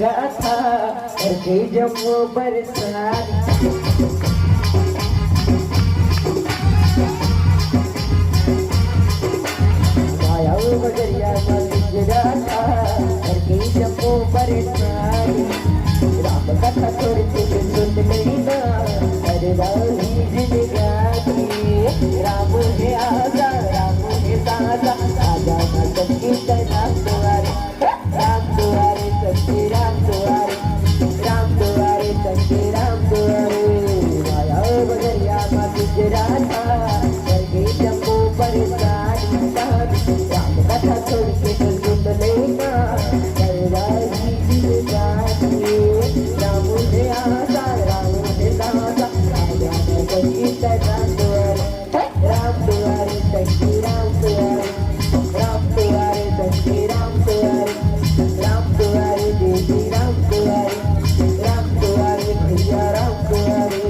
गुजरा था करके जब वो बरसात आया वो बजरिया में गुजरा था करके जब वो बरसात राम कथा थोड़ी सी सुन लेना अरे वाली जिंदगी राम है आजा राम है साजा आजा ना सबकी राम दुआरे सच्चे राम दुआरे सच्चे राम दुआरे आया बजरिया में गुजरा था करके जम्मू परेशान राम कथा थोड़ी सी सुन लेना अरे वाली जिंदगी राम है आजा राम है साजा आजा ना सबकी राम दुआरे सच्चे राम दुआरे सच्चे राम दुआरे देवी राम दुआरे भैया राम दुआरे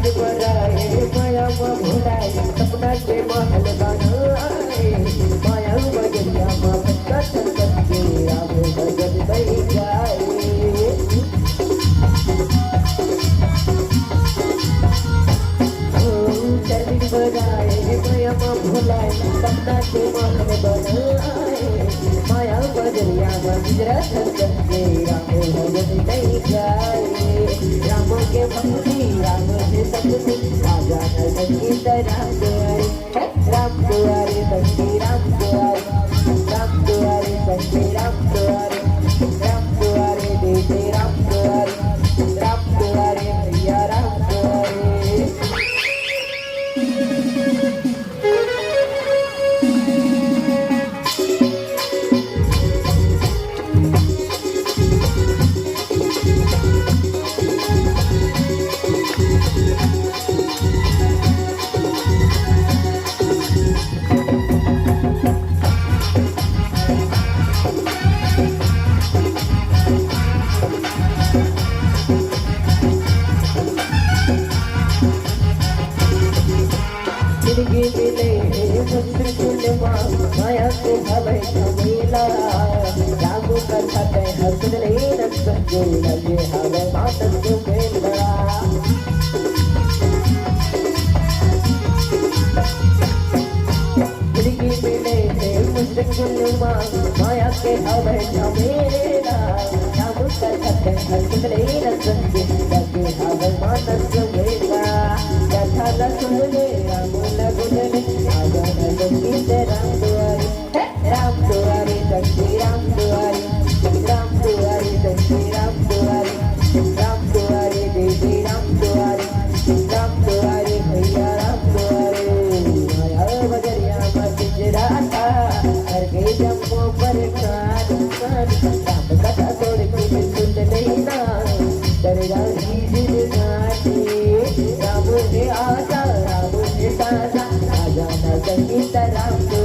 माया भुलाए सपना के महल बनाए माया बजरिया माँ बच्चा चल के आगे बजर नहीं जाए चल बजाए माया भुलाए सपना के महल बनाए माया बजरिया माँ गुजरा चल के आगे बजर नहीं जाए राम के भक्ति राम से सबसे आजा न सच्ची राम दुआरे सच्ची राम दुआरे सच्चे राम दुआरे देते राम दुआरे भैया राम दुआरे जिंदगी मिले मुश्किल माया से हवे झमेला राम कथा ते हंसले नंद लगे हवे मातन को मेला जिंदगी मिले मुश्किल माया के हवे झमेला राम कथा ते हंसले नंद लगे हवे मातन को मेला कथा न सुने राम लगुने आजा न सबकी राम दुआरे सच्चे राम दुआरे सच्चे राम दुआरे देवी राम दुआरे भैया राम दुआरे आया बजरिया में गुजरा था करके जम्मू परेशान राम कथा थोड़ी सी सुन लेना तेरे राही जिंदगी राम है आजा राम है साजा आजा न संगीत राम